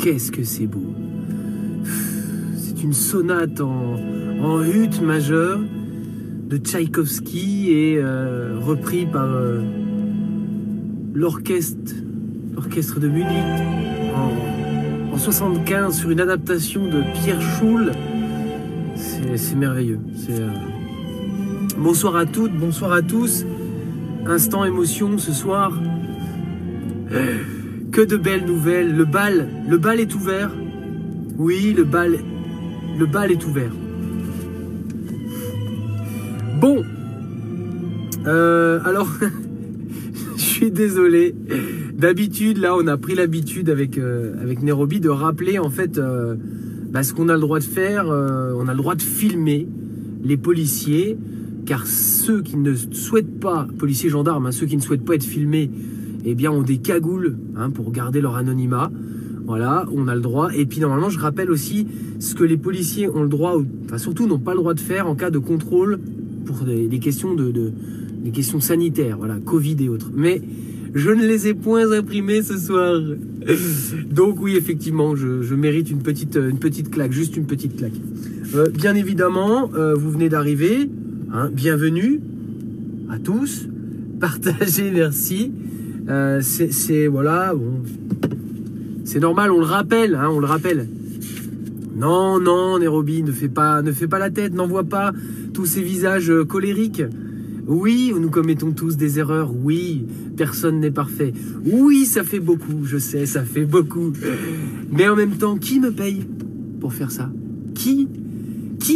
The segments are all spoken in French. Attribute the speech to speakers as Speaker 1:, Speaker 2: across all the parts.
Speaker 1: qu'est-ce que c'est beau. C'est une sonate en ut majeur de Tchaïkovski et repris par l'orchestre de Munich en 75 sur une adaptation de Pierre Schull. C'est merveilleux. Bonsoir à toutes, bonsoir à tous. Instant émotion ce soir. Que de belles nouvelles. Le bal est ouvert. Oui, le bal est ouvert. Bon, alors, je suis désolé. D'habitude, là, on a pris l'habitude avec Nairobi de rappeler en fait ce qu'on a le droit de faire. On a le droit de filmer les policiers, car ceux qui ne souhaitent pas, policiers gendarmes, hein, ceux qui ne souhaitent pas être filmés, eh bien, ont des cagoules pour garder leur anonymat. Voilà, on a le droit. Et puis normalement, je rappelle aussi ce que les policiers ont le droit, enfin surtout n'ont pas le droit de faire en cas de contrôle pour des questions des questions sanitaires, voilà, Covid et autres. Mais je ne les ai point imprimés ce soir. Donc oui, effectivement, je mérite une petite claque, juste une petite claque. Bien évidemment, vous venez d'arriver, bienvenue à tous. Partagez, merci. Voilà, bon, c'est normal, on le rappelle, on le rappelle. Non, Nairobi, ne fais pas la tête, n'envoie pas tous ces visages colériques. Oui, nous commettons tous des erreurs, oui, personne n'est parfait. Oui, ça fait beaucoup, je sais, ça fait beaucoup. Mais en même temps, qui me paye pour faire ça? Qui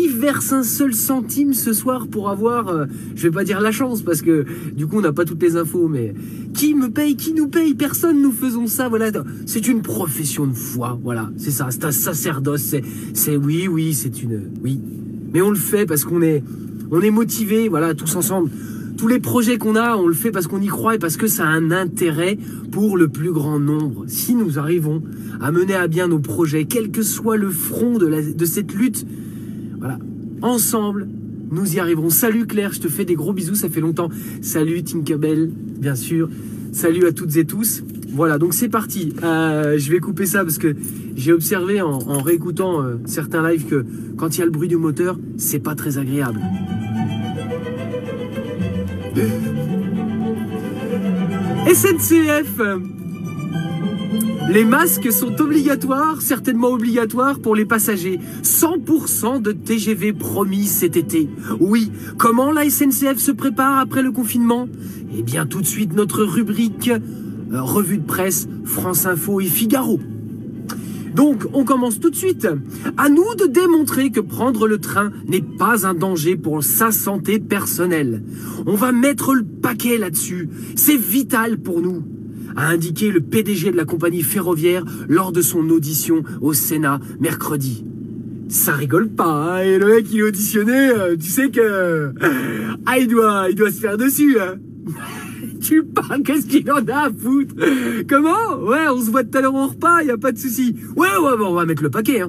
Speaker 1: verse un seul centime ce soir pour avoir, je vais pas dire la chance, parce que du coup on n'a pas toutes les infos, mais qui me paye, qui nous paye? Personne, nous faisons ça, voilà. C'est une profession de foi, voilà, c'est ça, c'est un sacerdoce, oui. Mais on le fait parce qu'on est motivés, voilà, tous ensemble. Tous les projets qu'on a, on le fait parce qu'on y croit et parce que ça a un intérêt pour le plus grand nombre. Si nous arrivons à mener à bien nos projets, quel que soit le front de cette lutte, voilà, ensemble, nous y arriverons. Salut Claire, je te fais des gros bisous, ça fait longtemps. Salut Tinkerbell, bien sûr. Salut à toutes et tous. Voilà, donc c'est parti. Je vais couper ça parce que j'ai observé en réécoutant certains lives que quand il y a le bruit du moteur, c'est pas très agréable. SNCF, les masques sont obligatoires, certainement obligatoires pour les passagers. 100% de TGV promis cet été. Oui, comment la SNCF se prépare après le confinement? Eh bien tout de suite notre rubrique revue de presse, France Info et Figaro. Donc, on commence tout de suite. À nous de démontrer que prendre le train n'est pas un danger pour sa santé personnelle. On va mettre le paquet là-dessus. C'est vital pour nous, a indiqué le PDG de la compagnie ferroviaire lors de son audition au Sénat mercredi. Ça rigole pas, et le mec il est auditionné, tu sais que... il doit se faire dessus, Tu parles, qu'est-ce qu'il en a à foutre? Comment? Ouais, on se voit tout à l'heure au repas, y a pas de souci. Ouais, bon, on va mettre le paquet,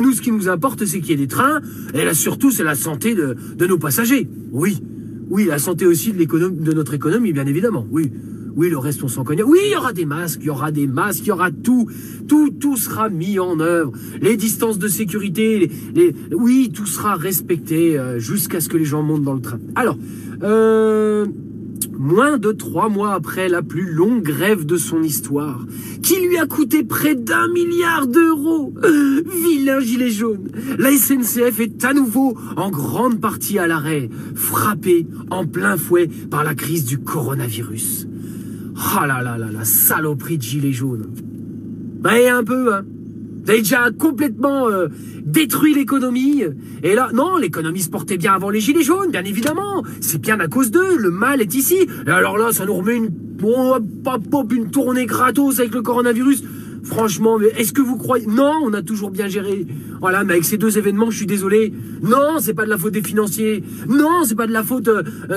Speaker 1: nous, ce qui nous importe, c'est qu'il y ait des trains, et là, surtout, c'est la santé de nos passagers. Oui, la santé aussi de notre économie, bien évidemment, oui. Oui, le reste, on s'en connaît. Oui, il y aura des masques, il y aura tout. Tout sera mis en œuvre. Les distances de sécurité, oui, tout sera respecté jusqu'à ce que les gens montent dans le train. Alors, moins de 3 mois après la plus longue grève de son histoire, qui lui a coûté près d'1 milliard d'euros. Vilain gilet jaune. La SNCF est à nouveau en grande partie à l'arrêt, frappée en plein fouet par la crise du coronavirus. Ah là, saloperie de gilet jaune. Et un peu, Vous avez déjà complètement détruit l'économie. Et là, non, l'économie se portait bien avant les gilets jaunes, bien évidemment. C'est bien à cause d'eux, le mal est ici. Et alors là, ça nous remet une tournée gratos avec le coronavirus. Franchement, mais est-ce que vous croyez? Non, on a toujours bien géré. Voilà, mais avec ces 2 événements, je suis désolé. Non, c'est pas de la faute des financiers. Non, c'est pas de la faute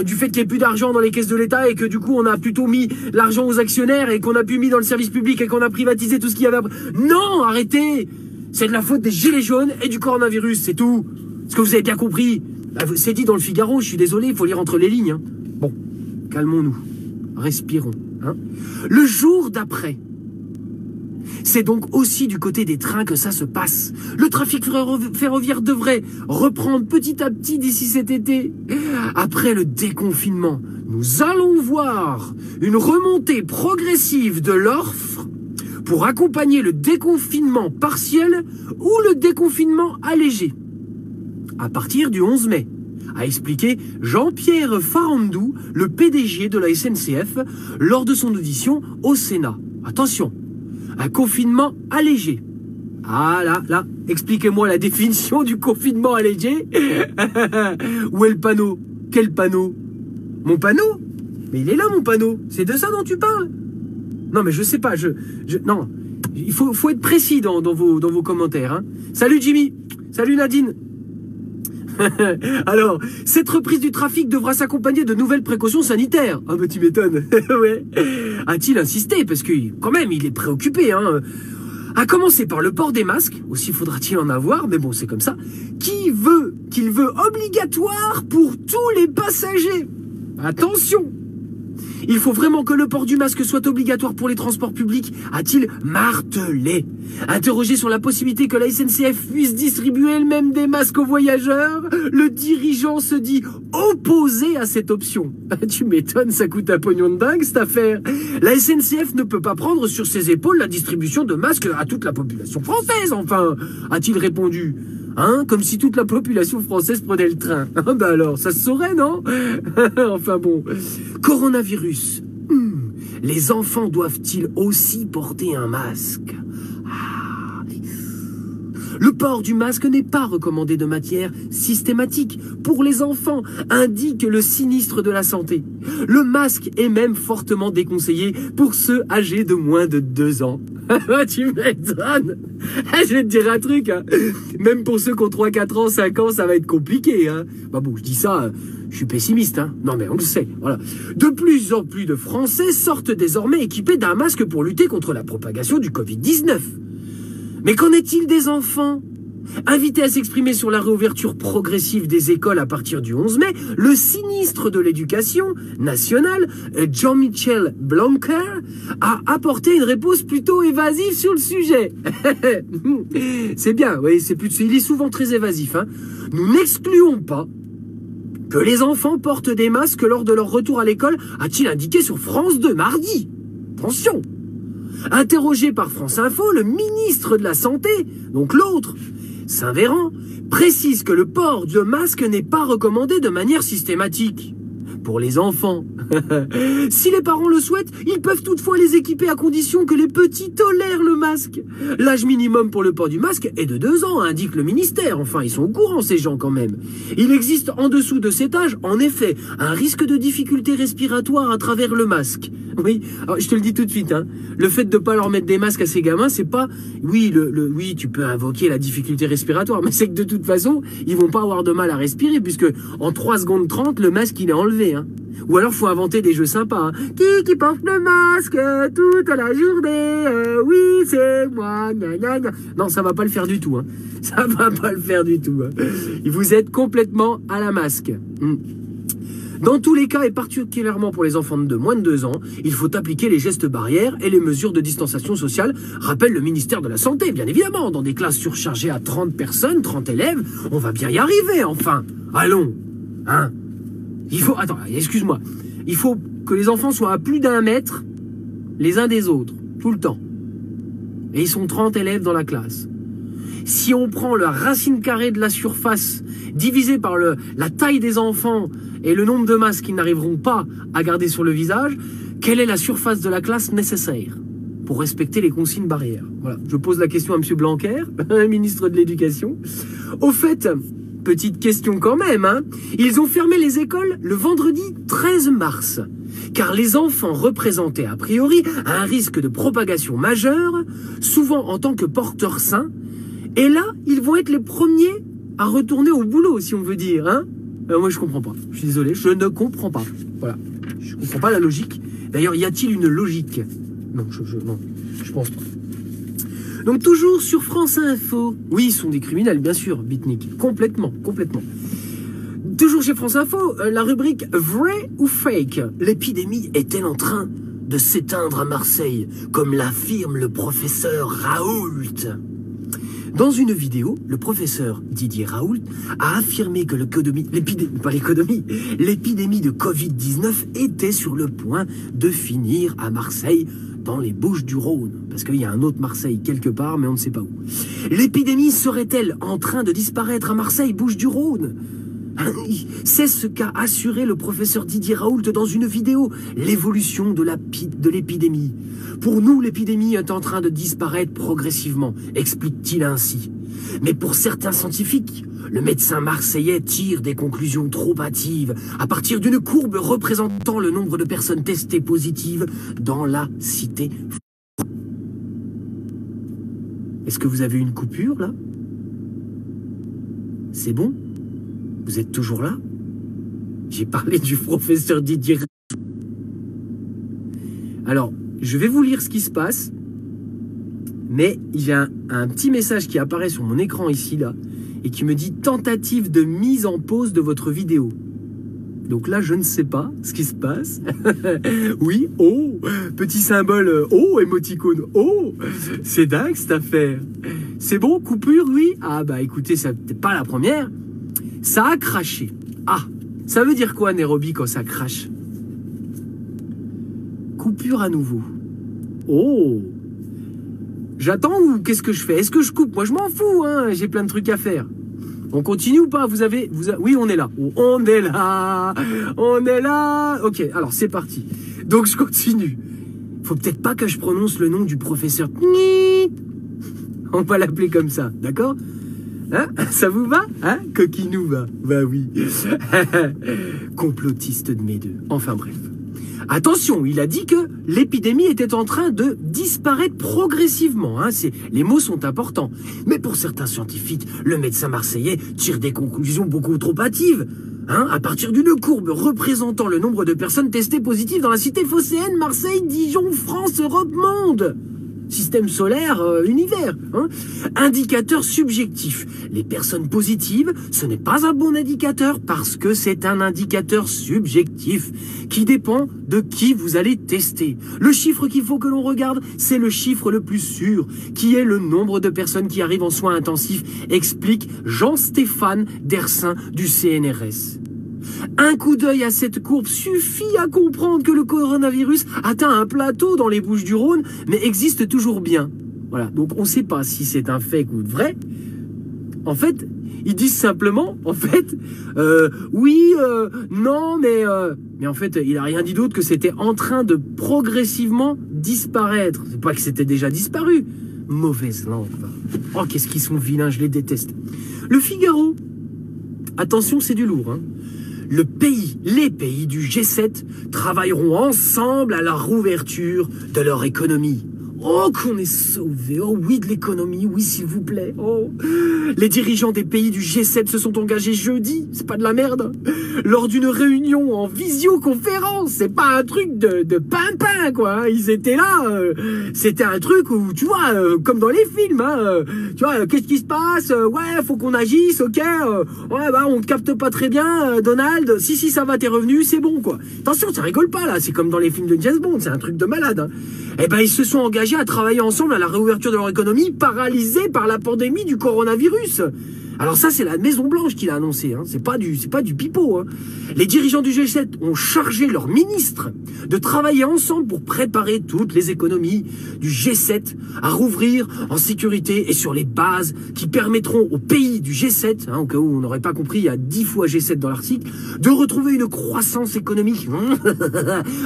Speaker 1: du fait qu'il n'y ait plus d'argent dans les caisses de l'État et que du coup, on a plutôt mis l'argent aux actionnaires et qu'on a pu mis dans le service public et qu'on a privatisé tout ce qu'il y avait après. Non, arrêtez. C'est de la faute des gilets jaunes et du coronavirus, c'est tout. Est-ce que vous avez bien compris? C'est dit dans le Figaro, je suis désolé, il faut lire entre les lignes. Bon, calmons-nous. Respirons. Le jour d'après, C'est donc aussi du côté des trains que ça se passe. Le trafic ferroviaire devrait reprendre petit à petit d'ici cet été. Après le déconfinement, nous allons voir une remontée progressive de l'offre pour accompagner le déconfinement partiel ou le déconfinement allégé. À partir du 11 mai, a expliqué Jean-Pierre Farandou, le PDG de la SNCF, lors de son audition au Sénat. Attention, un confinement allégé. Ah là, expliquez-moi la définition du confinement allégé. Où est le panneau? Quel panneau? Mon panneau? Mais il est là mon panneau. C'est de ça dont tu parles? Non mais je sais pas, non. Il faut être précis dans vos commentaires. Hein. Salut Jimmy. Salut Nadine. Alors, cette reprise du trafic devra s'accompagner de nouvelles précautions sanitaires. Ah bah tu m'étonnes. Ouais. A-t-il insisté? Parce que quand même, il est préoccupé. Hein. À commencer par le port des masques. Aussi faudra-t-il en avoir, mais bon, c'est comme ça. Qu'il veut obligatoire pour tous les passagers. Attention! Il faut vraiment que le port du masque soit obligatoire pour les transports publics, a-t-il martelé. Interrogé sur la possibilité que la SNCF puisse distribuer elle-même des masques aux voyageurs, le dirigeant se dit opposé à cette option. Tu m'étonnes, ça coûte un pognon de dingue cette affaire. La SNCF ne peut pas prendre sur ses épaules la distribution de masques à toute la population française, enfin, a-t-il répondu. Hein, comme si toute la population française prenait le train. Ah bah alors, ça se saurait, non? Enfin bon. Coronavirus. Les enfants doivent-ils aussi porter un masque? Le port du masque n'est pas recommandé de manière systématique pour les enfants, indique le sinistre de la santé. Le masque est même fortement déconseillé pour ceux âgés de moins de 2 ans. Tu m'étonnes. Je vais te dire un truc. Hein. Même pour ceux qui ont 3, 4 ans, 5 ans, ça va être compliqué. Hein. Bah bon, je dis ça, je suis pessimiste. Hein. Non mais on le sait. Voilà. De plus en plus de Français sortent désormais équipés d'un masque pour lutter contre la propagation du Covid-19. Mais qu'en est-il des enfants? Invité à s'exprimer sur la réouverture progressive des écoles à partir du 11 mai, le sinistre de l'éducation nationale, Jean-Michel Blanquer, a apporté une réponse plutôt évasive sur le sujet. C'est bien, oui, il est souvent très évasif. Hein. Nous n'excluons pas que les enfants portent des masques lors de leur retour à l'école, a-t-il indiqué sur France 2 mardi. Attention. Interrogé par France Info, le ministre de la Santé, donc l'autre, Saint-Véran, précise que le port de masque n'est pas recommandé de manière systématique pour les enfants. Si les parents le souhaitent, ils peuvent toutefois les équiper à condition que les petits tolèrent le masque. L'âge minimum pour le port du masque est de 2 ans, indique le ministère. Enfin, ils sont au courant, ces gens, quand même. Il existe en dessous de cet âge, en effet, un risque de difficulté respiratoire à travers le masque. Oui, alors, je te le dis tout de suite, hein. Le fait de ne pas leur mettre des masques à ces gamins, c'est pas... Oui, oui, tu peux invoquer la difficulté respiratoire, mais c'est que de toute façon, ils vont pas avoir de mal à respirer, puisque en 3 secondes 30, le masque, il est enlevé, hein. Ou alors, faut inventer des jeux sympas. Hein. Qui porte le masque toute la journée? Oui, c'est moi. Gna, gna, gna. Non, ça va pas le faire du tout. Hein. Ça va pas le faire du tout. Hein. Vous êtes complètement à la masque. Dans tous les cas, et particulièrement pour les enfants de moins de 2 ans, il faut appliquer les gestes barrières et les mesures de distanciation sociale, rappelle le ministère de la Santé, bien évidemment. Dans des classes surchargées à 30 personnes, 30 élèves, on va bien y arriver, enfin. Allons, hein. Il faut, attends, excuse-moi. Il faut que les enfants soient à plus d'1 mètre les uns des autres, tout le temps. Et ils sont 30 élèves dans la classe. Si on prend la racine carrée de la surface divisée par la taille des enfants et le nombre de masques qu'ils n'arriveront pas à garder sur le visage, quelle est la surface de la classe nécessaire pour respecter les consignes barrières? Voilà. Je pose la question à M. Blanquer, ministre de l'Éducation. Au fait, petite question quand même, hein, ils ont fermé les écoles le vendredi 13 mars, car les enfants représentaient a priori un risque de propagation majeure, souvent en tant que porteurs sains, et là, ils vont être les premiers à retourner au boulot, si on veut dire, hein. Moi, je comprends pas. Je suis désolé, je ne comprends pas. Voilà. Je comprends pas la logique. D'ailleurs, y a-t-il une logique? Non, non, je pense pas. Donc, toujours sur France Info. Oui, ils sont des criminels, bien sûr, Bitnik. Complètement. Toujours chez France Info, la rubrique « Vrai ou fake ?» L'épidémie est-elle en train de s'éteindre à Marseille, comme l'affirme le professeur Raoult. Dans une vidéo, le professeur Didier Raoult a affirmé que l'épidémie de Covid-19 était sur le point de finir à Marseille, dans les Bouches-du-Rhône. Parce qu'il y a un autre Marseille quelque part, mais on ne sait pas où. L'épidémie serait-elle en train de disparaître à Marseille, Bouches-du-Rhône? C'est ce qu'a assuré le professeur Didier Raoult dans une vidéo, l'évolution de l'épidémie. Pour nous, l'épidémie est en train de disparaître progressivement, explique-t-il ainsi. Mais pour certains scientifiques, le médecin marseillais tire des conclusions trop hâtives à partir d'une courbe représentant le nombre de personnes testées positives dans la cité. Est-ce que vous avez une coupure là? C'est bon? Vous êtes toujours là? J'ai parlé du professeur Didier. Alors, je vais vous lire ce qui se passe, mais il y a un petit message qui apparaît sur mon écran ici, là, et qui me dit « Tentative de mise en pause de votre vidéo ». Donc là, je ne sais pas ce qui se passe. Oui, oh, petit symbole, oh, émoticône, oh, c'est dingue cette affaire. C'est bon, coupure, oui? Ah bah écoutez, ça n'est pas la première. Ça a craché. Ah, ça veut dire quoi, Nairobi, quand ça crache? Coupure à nouveau. Oh! J'attends ou qu'est-ce que je fais? Est-ce que je coupe? Moi, je m'en fous, hein. J'ai plein de trucs à faire. On continue ou pas? Oui, on est là. On est là. On est là. Ok, alors c'est parti. Donc, je continue. Faut peut-être pas que je prononce le nom du professeur. On va l'appeler comme ça, d'accord? Hein? Ça vous va? Hein? Coquinou va. Bah oui. Complotiste de mes deux. Enfin bref. Attention, il a dit que l'épidémie était en train de disparaître progressivement. Hein, les mots sont importants. Mais pour certains scientifiques, le médecin marseillais tire des conclusions beaucoup trop hâtives. Hein, à partir d'une courbe représentant le nombre de personnes testées positives dans la cité phocéenne, Marseille, Dijon, France, Europe, Monde. Système solaire, univers. Hein. Indicateur subjectif. Les personnes positives, ce n'est pas un bon indicateur parce que c'est un indicateur subjectif qui dépend de qui vous allez tester. Le chiffre qu'il faut que l'on regarde, c'est le chiffre le plus sûr, qui est le nombre de personnes qui arrivent en soins intensifs, explique Jean-Stéphane Dersin du CNRS. Un coup d'œil à cette courbe suffit à comprendre que le coronavirus atteint un plateau dans les Bouches-du-Rhône, mais existe toujours bien. Voilà, donc on ne sait pas si c'est un fake ou vrai. En fait, ils disent simplement, non, mais en fait, il n'a rien dit d'autre que c'était en train de progressivement disparaître. C'est pas que c'était déjà disparu. Mauvaise langue. Oh, qu'est-ce qu'ils sont vilains, je les déteste. Le Figaro. Attention, c'est du lourd, hein. Les pays du G7 travailleront ensemble à la rouverture de leur économie. Oh, qu'on est sauvés. Oh oui, de l'économie, oui, s'il vous plaît. Oh. Les dirigeants des pays du G7 se sont engagés jeudi, c'est pas de la merde, lors d'une réunion en visioconférence. C'est pas un truc de pimpin, quoi. Hein. Ils étaient là. C'était un truc où, tu vois, comme dans les films, hein, tu vois, qu'est-ce qui se passe? Ouais, faut qu'on agisse, ok. Ouais, bah, on te capte pas très bien, Donald. Si, ça va, t'es revenu, c'est bon, quoi. Attention, ça rigole pas, là. C'est comme dans les films de James Bond, c'est un truc de malade. Hein. Eh ben, ils se sont engagés à travailler ensemble à la réouverture de leur économie paralysée par la pandémie du coronavirus. Alors ça, c'est la Maison-Blanche qui l'a annoncé, hein. C'est pas du pipeau, hein. Les dirigeants du G7 ont chargé leurs ministres de travailler ensemble pour préparer toutes les économies du G7 à rouvrir en sécurité et sur les bases qui permettront aux pays du G7, hein, au cas où on n'aurait pas compris, il y a 10 fois G7 dans l'article, de retrouver une croissance économique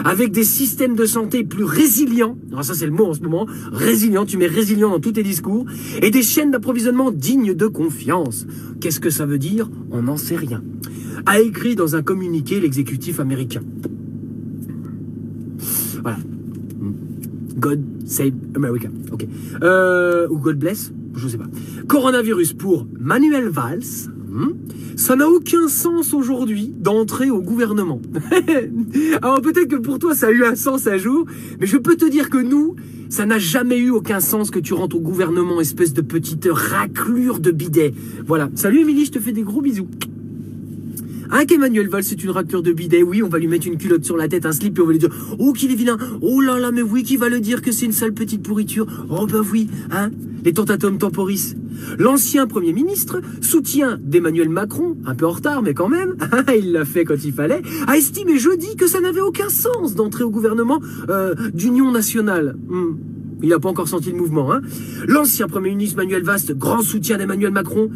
Speaker 1: avec des systèmes de santé plus résilients. Alors ça, c'est le mot en ce moment. Résilient, tu mets résilient dans tous tes discours. Et des chaînes d'approvisionnement dignes de confiance. Qu'est-ce que ça veut dire? On n'en sait rien. A écrit dans un communiqué l'exécutif américain. Voilà. God save America. Ok. Ou God bless, je sais pas. Coronavirus pour Manuel Valls. Ça n'a aucun sens aujourd'hui d'entrer au gouvernement. Alors peut-être que pour toi ça a eu un sens un jour, mais je peux te dire que nous, ça n'a jamais eu aucun sens que tu rentres au gouvernement, espèce de petite raclure de bidet. Voilà. Salut Émilie, je te fais des gros bisous. Hein, qu'Emmanuel Valls, c'est une racleur de bidet. Oui, on va lui mettre une culotte sur la tête, un slip, et on va lui dire, oh, qu'il est vilain. Oh là là, mais oui, qui va le dire que c'est une sale petite pourriture. Oh bah oui, hein, les tentatum temporis. L'ancien Premier ministre, soutien d'Emmanuel Macron, un peu en retard, mais quand même, il l'a fait quand il fallait, a estimé jeudi que ça n'avait aucun sens d'entrer au gouvernement d'union nationale. Il n'a pas encore senti le mouvement. Hein. L'ancien Premier ministre Manuel Valls, grand soutien d'Emmanuel Macron,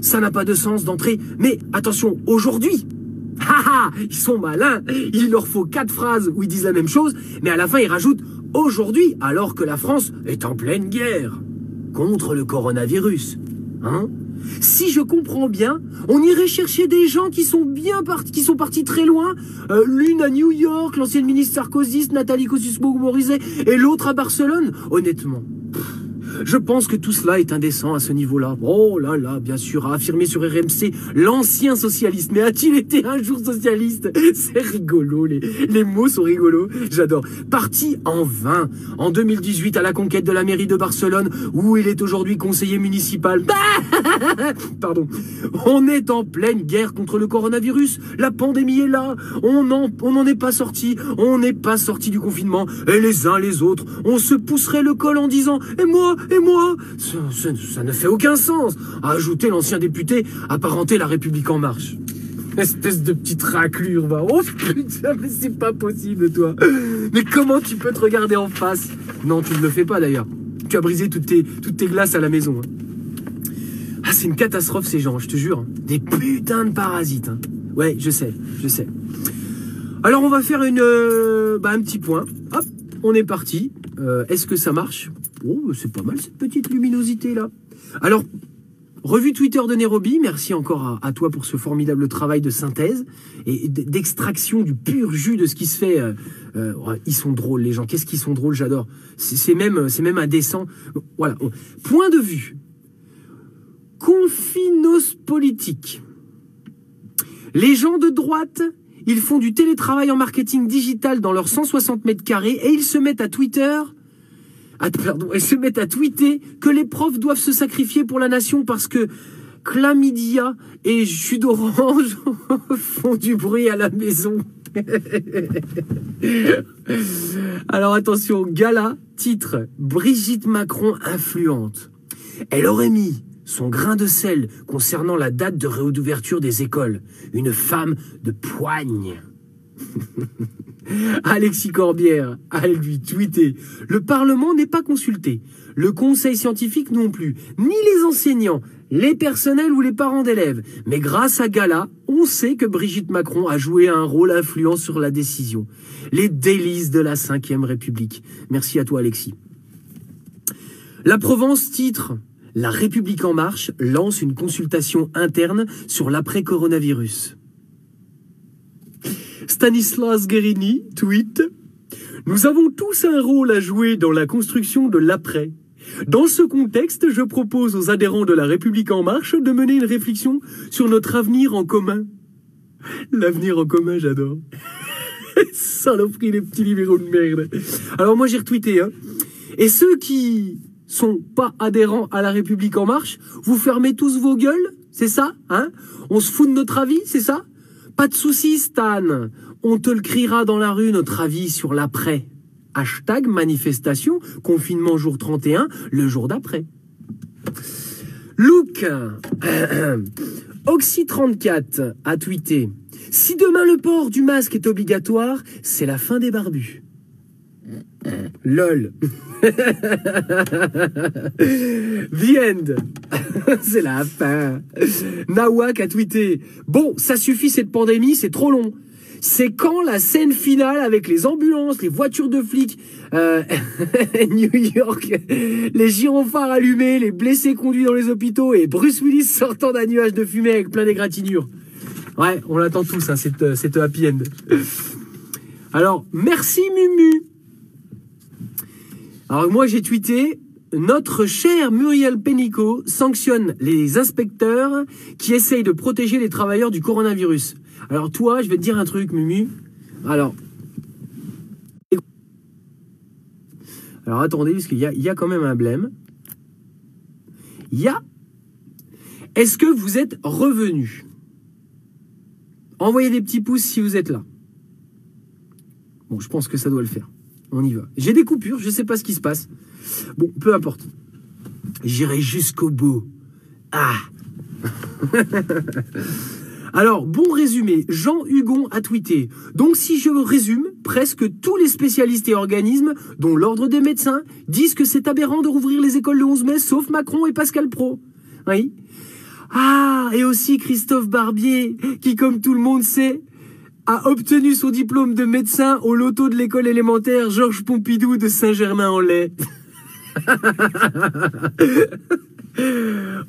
Speaker 1: ça n'a pas de sens d'entrer. Mais attention, aujourd'hui, ils sont malins. Il leur faut 4 phrases où ils disent la même chose, mais à la fin, ils rajoutent « aujourd'hui », alors que la France est en pleine guerre contre le coronavirus. Hein? Si je comprends bien, on irait chercher des gens qui sont bien partis, qui sont partis très loin. L'une à New York, l'ancienne ministre sarkozyste Nathalie Kosciusko-Morizet, et l'autre à Barcelone. Honnêtement, je pense que tout cela est indécent à ce niveau-là. Oh là là, bien sûr, a affirmé sur RMC l'ancien socialiste. Mais a-t-il été un jour socialiste? C'est rigolo, les mots sont rigolos, j'adore. Parti en vain en 2018 à la conquête de la mairie de Barcelone, où il est aujourd'hui conseiller municipal. Pardon. On est en pleine guerre contre le coronavirus. La pandémie est là. On n'en est pas sorti. On n'est pas sorti du confinement. Et les uns les autres, on se pousserait le col en disant « Et moi ?» ça ne fait aucun sens, a ajouté l'ancien député apparenté La République En Marche. Espèce de petite raclure, va. Oh putain, mais c'est pas possible, toi. Mais comment tu peux te regarder en face? Non, tu ne le fais pas d'ailleurs. Tu as brisé toutes tes glaces à la maison. Hein. Ah, c'est une catastrophe ces gens, je te jure. Des putains de parasites. Hein. Ouais, je sais. Alors on va faire un petit point. Hop, on est parti. Est-ce que ça marche? Oh, c'est pas mal cette petite luminosité là. Alors, revue Twitter de Nairobi, merci encore à toi pour ce formidable travail de synthèse et d'extraction du pur jus de ce qui se fait. Ils sont drôles les gens, qu'est-ce qu'ils sont drôles, j'adore. C'est même indécent. Voilà, point de vue. Confinos politique. Les gens de droite, ils font du télétravail en marketing digital dans leurs 160 mètres carrés et ils se mettent à tweeter que les profs doivent se sacrifier pour la nation parce que chlamydia et jus d'orange font du bruit à la maison. Alors attention, gala, titre, Brigitte Macron influente. Elle aurait mis son grain de sel concernant la date de réouverture des écoles. Une femme de poigne. Alexis Corbière a lui tweeté « Le Parlement n'est pas consulté, le conseil scientifique non plus, ni les enseignants, les personnels ou les parents d'élèves. Mais grâce à Gala, on sait que Brigitte Macron a joué un rôle influent sur la décision. Les délices de la Ve République. » Merci à toi Alexis. La Provence titre « La République En Marche lance une consultation interne sur l'après-coronavirus ». Stanislas Guérini tweet « Nous avons tous un rôle à jouer dans la construction de l'après. Dans ce contexte, je propose aux adhérents de la République En Marche de mener une réflexion sur notre avenir en commun. » L'avenir en commun, j'adore. Saloperie, les petits libéraux de merde. Alors moi j'ai retweeté. Hein. Et ceux qui sont pas adhérents à la République En Marche, vous fermez tous vos gueules, c'est ça hein? On se fout de notre avis, c'est ça? Pas de soucis, Stan. On te le criera dans la rue, notre avis sur l'après. Hashtag manifestation, confinement jour 31, le jour d'après. Look, Oxy34 a tweeté « Si demain le port du masque est obligatoire, c'est la fin des barbus. » LOL. The end. C'est la fin. Nawak a tweeté « Bon, ça suffit cette pandémie, c'est trop long. C'est quand la scène finale avec les ambulances, les voitures de flics, New York, les gyrophares allumés, les blessés conduits dans les hôpitaux et Bruce Willis sortant d'un nuage de fumée avec plein d'égratignures. » Ouais, on l'attend tous, hein, cette happy end. Alors, merci Mumu. Alors moi j'ai tweeté « Notre cher Muriel Pénicaud sanctionne les inspecteurs qui essayent de protéger les travailleurs du coronavirus. » Alors toi, je vais te dire un truc, Mumu. Alors attendez, parce qu'il y a quand même un blême. Est-ce que vous êtes revenu? Envoyez des petits pouces si vous êtes là. Bon, je pense que ça doit le faire. On y va. J'ai des coupures, je ne sais pas ce qui se passe. Bon, peu importe. J'irai jusqu'au bout. Ah. Alors, bon résumé, Jean Hugon a tweeté. Donc si je résume, presque tous les spécialistes et organismes, dont l'Ordre des médecins, disent que c'est aberrant de rouvrir les écoles le 11 mai, sauf Macron et Pascal Praud. Oui. Ah, et aussi Christophe Barbier, qui comme tout le monde sait, a obtenu son diplôme de médecin au loto de l'école élémentaire Georges Pompidou de Saint-Germain-en-Laye.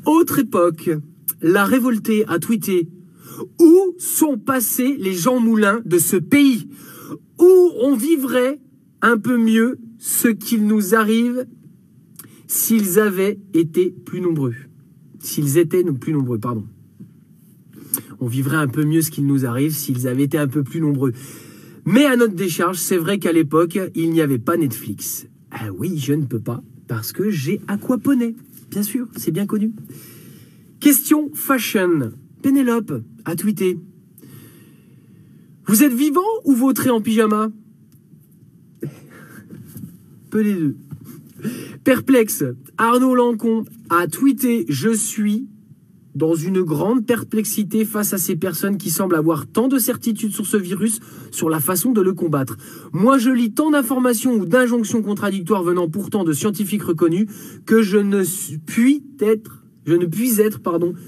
Speaker 1: Autre époque, la révoltée a tweeté. Où sont passés les Jean Moulin de ce pays? Où on vivrait un peu mieux ce qu'il nous arrive s'ils avaient été plus nombreux. S'ils étaient plus nombreux, pardon. On vivrait un peu mieux ce qu'il nous arrive s'ils avaient été un peu plus nombreux. Mais à notre décharge, c'est vrai qu'à l'époque, il n'y avait pas Netflix. Ah oui, je ne peux pas, parce que j'ai Aquaponet. Bien sûr, c'est bien connu. Question fashion. Pénélope a tweeté. Vous êtes vivant ou vautré en pyjama? Peu des deux. Perplexe. Arnaud Lancon a tweeté. Je suis dans une grande perplexité face à ces personnes qui semblent avoir tant de certitudes sur ce virus, sur la façon de le combattre. Moi, je lis tant d'informations ou d'injonctions contradictoires venant pourtant de scientifiques reconnus que je ne puis être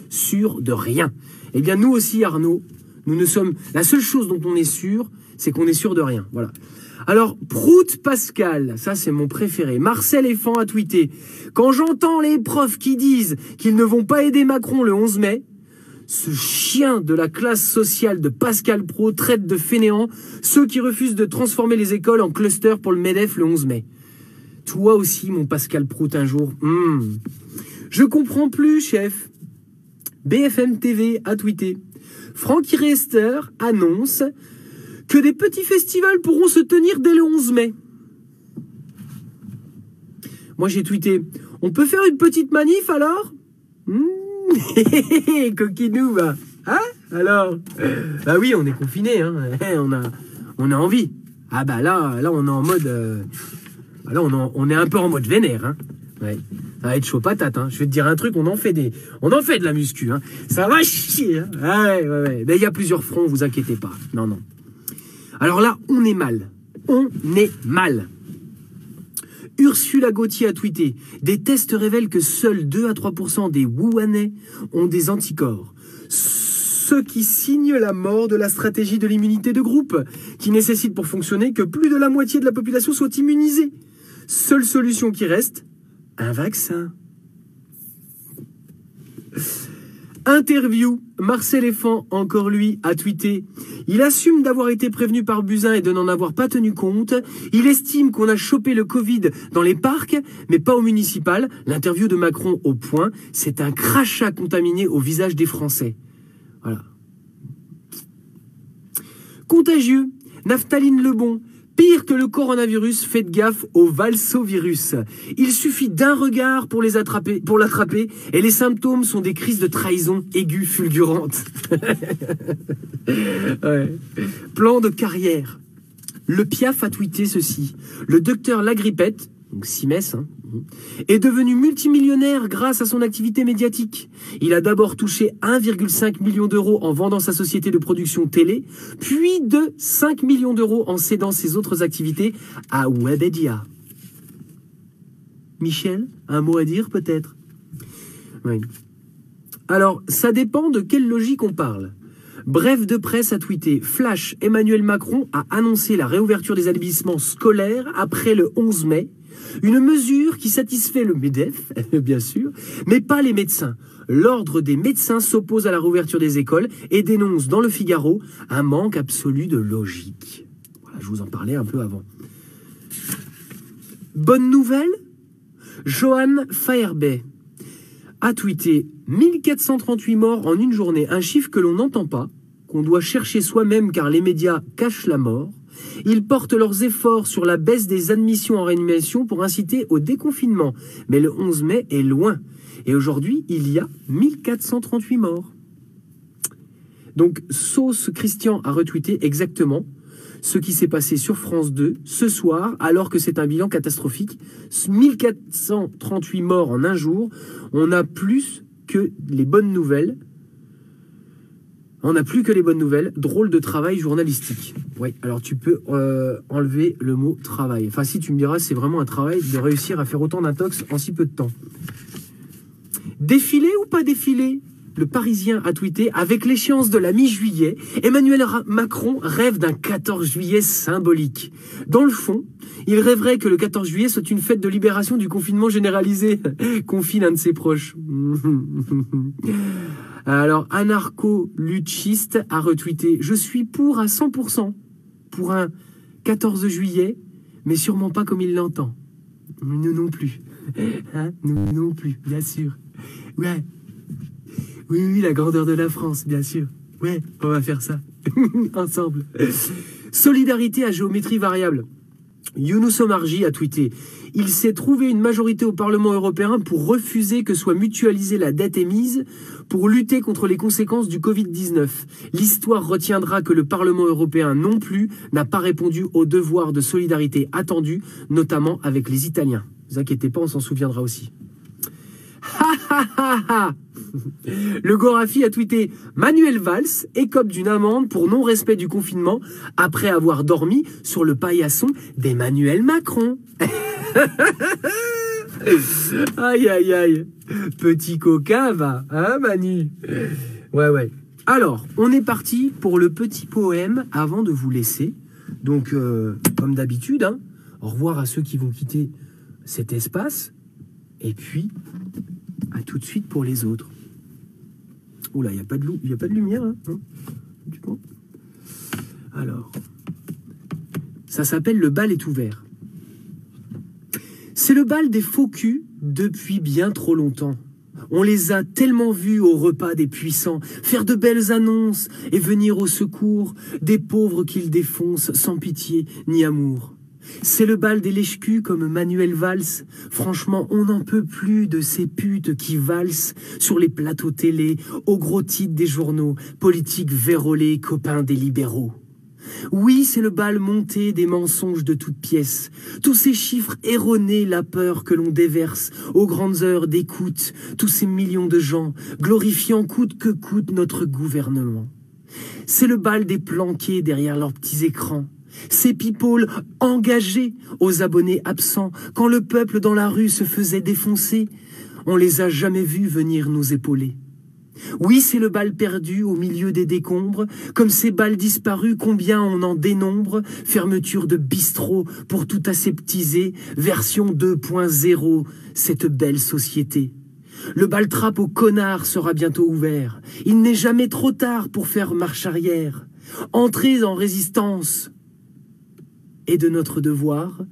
Speaker 1: sûr de rien. Eh bien, nous aussi, Arnaud, nous ne sommes... La seule chose dont on est sûr, c'est qu'on est sûr de rien. Voilà. Alors, Prout Pascal, ça c'est mon préféré. Marcel Effant a tweeté. Quand j'entends les profs qui disent qu'ils ne vont pas aider Macron le 11 mai, ce chien de la classe sociale de Pascal Praud traite de fainéants ceux qui refusent de transformer les écoles en cluster pour le MEDEF le 11 mai. Toi aussi, mon Pascal Prout, un jour. Je comprends plus, chef. BFM TV a tweeté. Francky Rester annonce que des petits festivals pourront se tenir dès le 11 mai. Moi, j'ai tweeté. On peut faire une petite manif, alors? Coquinou, bah. Hein? Alors? Bah oui, on est confinés, hein. On a envie. Ah bah là, on est en mode... Là, on est un peu en mode vénère, hein. Ouais. Ça va être chaud patate, hein. Je vais te dire un truc, on en fait de la muscu, hein. Ça va chier, hein. Ouais. Mais il y a plusieurs fronts, vous inquiétez pas. Non. Alors là, on est mal. On est mal. Ursula Gauthier a tweeté. Des tests révèlent que seuls 2 à 3% des Wuhanais ont des anticorps. Ce qui signe la mort de la stratégie de l'immunité de groupe, qui nécessite pour fonctionner que plus de la moitié de la population soit immunisée. Seule solution qui reste, un vaccin. Interview. Marcel Effant, encore lui, a tweeté. Il assume d'avoir été prévenu par Buzyn et de n'en avoir pas tenu compte. Il estime qu'on a chopé le Covid dans les parcs, mais pas au municipal. L'interview de Macron au Point, c'est un crachat contaminé au visage des Français. Voilà. Contagieux. Naphtaline Lebon. Pire que le coronavirus, faites gaffe au valsovirus. Il suffit d'un regard pour l'attraper, et les symptômes sont des crises de trahison aiguës fulgurantes. Ouais. Plan de carrière. Le Piaf a tweeté ceci. Le docteur Lagrippette, donc Simès, hein, est devenu multimillionnaire grâce à son activité médiatique. Il a d'abord touché 1,5 million d'euros en vendant sa société de production télé, puis de 5 millions d'euros en cédant ses autres activités à Webedia. Michel, un mot à dire peut-être? Oui. Alors, ça dépend de quelle logique on parle. Bref de presse a tweeté. Flash, Emmanuel Macron a annoncé la réouverture des établissements scolaires après le 11 mai. Une mesure qui satisfait le MEDEF, bien sûr, mais pas les médecins. L'ordre des médecins s'oppose à la réouverture des écoles et dénonce dans le Figaro un manque absolu de logique. Voilà, je vous en parlais un peu avant. Bonne nouvelle, Johan Faerbey a tweeté 1438 morts en une journée, un chiffre que l'on n'entend pas, qu'on doit chercher soi-même car les médias cachent la mort. Ils portent leurs efforts sur la baisse des admissions en réanimation pour inciter au déconfinement. Mais le 11 mai est loin. Et aujourd'hui, il y a 1438 morts. Donc, Sauce Christian a retweeté exactement ce qui s'est passé sur France 2 ce soir, alors que c'est un bilan catastrophique. 1438 morts en un jour. On a plus que les bonnes nouvelles. On n'a plus que les bonnes nouvelles. Drôle de travail journalistique. Oui, alors tu peux enlever le mot travail. Enfin, si tu me diras, c'est vraiment un travail de réussir à faire autant d'intox en si peu de temps. Défilé ou pas défilé ? Le Parisien a tweeté « Avec l'échéance de la mi-juillet, Emmanuel Macron rêve d'un 14 juillet symbolique. Dans le fond, il rêverait que le 14 juillet soit une fête de libération du confinement généralisé. » Confie l'un de ses proches. Alors, anarcho-luchiste a retweeté « Je suis pour à 100% pour un 14 juillet, mais sûrement pas comme il l'entend. » Nous non plus. Hein? Nous non plus, bien sûr. Ouais. Oui, la grandeur de la France, bien sûr. Ouais, on va faire ça. Ensemble. Solidarité à géométrie variable. Younous Omarji a tweeté « Il s'est trouvé une majorité au Parlement européen pour refuser que soit mutualisée la dette émise pour lutter contre les conséquences du Covid-19. L'histoire retiendra que le Parlement européen non plus n'a pas répondu au devoir de solidarité attendu, notamment avec les Italiens. Ne vous inquiétez pas, on s'en souviendra aussi. » Le Gorafi a tweeté « Manuel Valls écope d'une amende pour non-respect du confinement après avoir dormi sur le paillasson d'Emmanuel Macron. » Aïe, aïe, aïe. Petit coquin, va, hein, Manu? Ouais. Alors, on est parti pour le petit poème avant de vous laisser. Donc, comme d'habitude, hein, au revoir à ceux qui vont quitter cet espace. Et puis, à tout de suite pour les autres. Oula, il n'y a pas de lumière, là, hein, du coup. Alors, ça s'appelle Le bal est ouvert. C'est le bal des faux culs depuis bien trop longtemps. On les a tellement vus au repas des puissants faire de belles annonces et venir au secours des pauvres qu'ils défoncent sans pitié ni amour. C'est le bal des lèche-culs comme Manuel Valls. Franchement, on n'en peut plus de ces putes qui valsent sur les plateaux télé, au gros titre des journaux, politiques vérolés, copains des libéraux. Oui, c'est le bal monté des mensonges de toutes pièces. Tous ces chiffres erronés, la peur que l'on déverse aux grandes heures d'écoute, tous ces millions de gens glorifiant coûte que coûte notre gouvernement. C'est le bal des planqués derrière leurs petits écrans. Ces people engagés aux abonnés absents quand le peuple dans la rue se faisait défoncer. On les a jamais vus venir nous épauler. Oui, c'est le bal perdu au milieu des décombres. Comme ces balles disparues, combien on en dénombre. Fermeture de bistrot pour tout aseptiser. Version 2.0, cette belle société. Le bal trappe aux connards sera bientôt ouvert. Il n'est jamais trop tard pour faire marche arrière. Entrez en résistance. Et de notre devoir,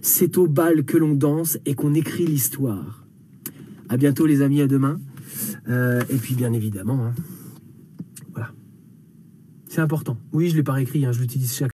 Speaker 1: c'est au bal que l'on danse et qu'on écrit l'histoire. À bientôt les amis, à demain. Et puis bien évidemment, hein, voilà. C'est important. Oui, je ne l'ai pas réécrit, hein, je l'utilise chaque